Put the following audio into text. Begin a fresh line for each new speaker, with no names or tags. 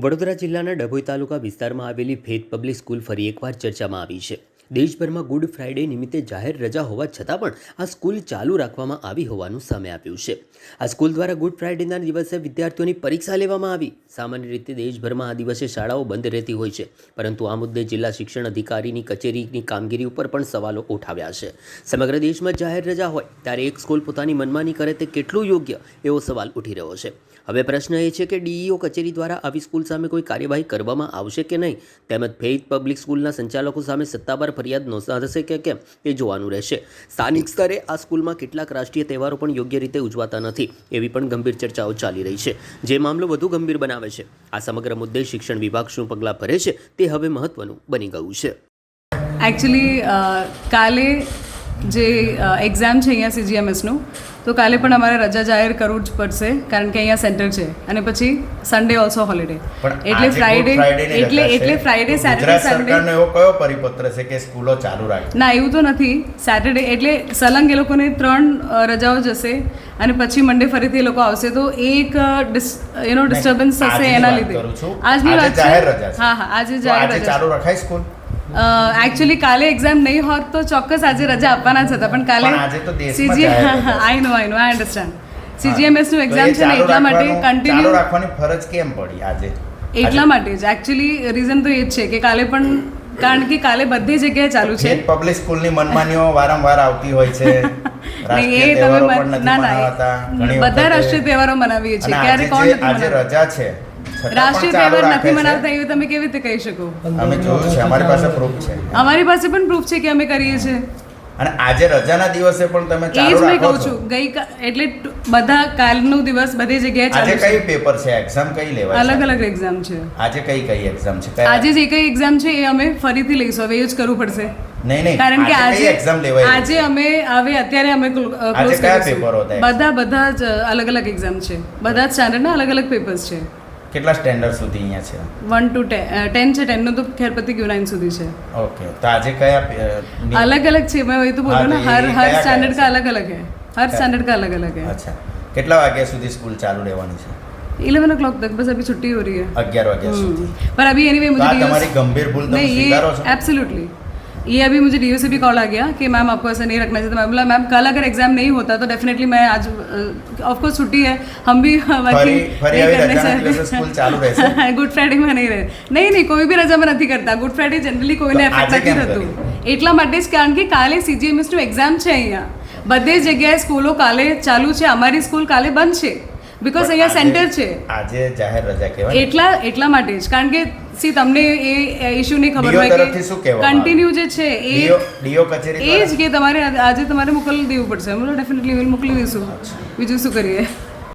વડોદરા જિલ્લાના ડભોઈ તાલુકા વિસ્તારમાં આવેલી ફેથ પબ્લિક સ્કૂલ ફરી એકવાર ચર્ચામાં આવી છે. દેશભરમાં ગુડ ફ્રાઇડે નિમિત્તે જાહેર રજા હોવા છતાં પણ આ સ્કૂલ ચાલુ રાખવામાં આવી હોવાનું સામે આવ્યું છે. આ સ્કૂલ દ્વારા ગુડ ફ્રાઇડેના દિવસે વિદ્યાર્થીઓની પરીક્ષા લેવામાં આવી. સામાન્ય રીતે દેશભરમાં આ દિવસે શાળાઓ બંધ રહેતી હોય છે, પરંતુ આ મુદ્દે જિલ્લા શિક્ષણ અધિકારીની કચેરીની કામગીરી ઉપર પણ સવાલો ઉઠાવ્યા છે. સમગ્ર દેશમાં જાહેર રજા હોય ત્યારે એક સ્કૂલ પોતાની મનમાની કરે તે કેટલું યોગ્ય એવો સવાલ ઉઠી રહ્યો છે. હવે પ્રશ્ન એ છે કે ડીઈઓ કચેરી દ્વારા આવી સ્કૂલ સામે કોઈ કાર્યવાહી કરવામાં આવશે કે નહીં, તેમજ ફેથ પબ્લિક સ્કૂલના સંચાલકો સામે સત્તાવાર ફરિયાદ નોંધાશે કે કેમ તે જોવાનું રહેશે. સ્થાનિક સ્તરે આ સ્કૂલમાં કેટલાક રાષ્ટ્રીય તહેવારો પણ યોગ્ય રીતે ઉજવાતા નથી, એવી પણ ગંભીર ચર્ચાઓ ચાલી રહી છે, જે મામલો વધુ ગંભીર બનાવે છે. આ સમગ્ર મુદ્દે શિક્ષણ વિભાગ શું પગલાં ભરે છે તે હવે મહત્વનું બની ગયું છે.
એકચ્યુઅલી કાલે જે એક્ઝામ છે અહીંયા CGMSનું, તો કાલે પણ અમારે રજા જાહેર કરવું જ પડશે, કારણ કે અહીંયા સેન્ટર છે અને પછી સન્ડે ઓલ્સો હોલિડે, એટલે ફ્રાઈડે ફ્રાઈડે સેટરડે સન્ડે
એવો કયો પરિપત્ર છે કે સ્કૂલો ચાલુ રાખે?
ના, એવું તો નથી. સેટરડે એટલે સલંગ એ લોકોને 3 રજાઓ જશે અને પછી મંડે ફરીથી એ લોકો આવશે, તો એક ડિસ્ટર્બન્સ થશે એના લીધે. આજની વાત છે. હા, આજે જાહેર રજા
ચાલુ રખાય સ્કૂલ.
એકચ્યુઅલી કાલે એક્ઝામ નહીં હોત તો ચોક્કસ આજે રજા આપવાના જ હતા, પણ કાલે આઈ નો આઈ અન્ડરસ્ટેન્ડ CGMS નું એક્ઝામ છે ને, એટલા માટે કન્ટિન્યુ
રાખવાની ફરજ કેમ પડી આજે?
એટલા માટે જ એકચ્યુઅલી રીઝન તો એ જ છે કે કાલે પણ, કારણ કે કાલે બધી જગ્યાએ ચાલુ છે.
પબ્લિક સ્કૂલની મનમાનીઓ વારંવાર આવતી હોય છે.
બધા રાષ્ટ્રીય તહેવારો મનાવીએ છીએ, ક્યારે કોણ
આજે રજા છે
રાષ્ટ્રીય તહેવાર નથી મનાવતા એવું તમે કેવી રીતે કહી શકો?
અમે જોયું છે, અમારી પાસે પ્રૂફ છે.
અમારી પાસે પણ પ્રૂફ છે કે અમે કરીએ છીએ.
અને આજે રજાના દિવસે પણ તમે ચાલુ રાખો છો.
એ જ મેં કહું છું, એટલે બધા કાલનું દિવસ બધી જગ્યાએ ચાલુ છે.
આજે કઈ પેપર છે? એક્ઝામ કઈ લેવાય?
અલગ અલગ એક્ઝામ છે.
આજે કઈ એક્ઝામ છે?
આજે જે કઈ એક્ઝામ છે એ અમે ફરીથી લઈશું, હવે એ જ કરવું પડશે.
નહીં,
કારણ કે
આજે એક્ઝામ લેવાય.
આજે અમે અત્યારે અમે ક્લોઝ કરીશું. બધા જ અલગ અલગ એક્ઝામ છે, બધા જ સ્ટાન્ડર્ડના અલગ અલગ પેપર્સ છે.
કેટલા સ્ટેન્ડર્ડ સુધી અહીંયા છે?
1 to 10 છે. 10 નું તો ખેર પતી ગયું, 9 સુધી છે.
ઓકે, તો આજે કયા
अलग अलग છે? मैं वही तो बोल रहा हूँ ना, हर स्टैंडर्ड का अलग अलग है, हर स्टैंडर्ड का अलग अलग है.
अच्छा, કેટલા વાગ્યા સુધી સ્કૂલ ચાલુ રહેવાની છે?
11 o'clock तक, बस अभी छुट्टी हो रही है
11 वाग्या સુધી.
पर अभी एनीवे मुझे
तुम्हारी गंभीर भूल तुम स्वीकारो છો?
एब्सोल्युटली. ये अभी मुझे DO से भी कॉल आ गया कि मैम आपको ऐसा नहीं रखना चाहिए. तो मैं बोला मैम कल अगर एग्जाम नहीं होता तो डेफिनेटली मैं आज ऑफकोर्स छुट्टी है, हम भी वर्किंग
स्कूल चालू રહેશે.
गुड फ्राइडे में नहीं रहे. नहीं, કોઈ બી રજામાં નથી કરતા. ગુડ ફ્રાઇડે જનરલી કોઈને એફેક્ટ નથી થતું. એટલા માટે જ, કારણ કે કાલે CGMS નું એક્ઝામ છે. અહીંયા બધી જગ્યાએ સ્કૂલો કાલે ચાલુ છે, અમારી સ્કૂલ કાલે બંધ છે, બીકોઝ અહીંયા સેન્ટર છે.
આજે જાહેર રજા કહેવાય.
એટલા માટે જ, કારણ કે તમને એ ઇશ્યુની ખબર હોય કે કન્ટિન્યુ જે છે એ
ડીઓ કચેરી
એ જ કે તમારે આજે તમારે મોકલી દેવું પડશે. અમે ડેફિનેટલી મોકલી દઈશું, બીજું શું કરીએ.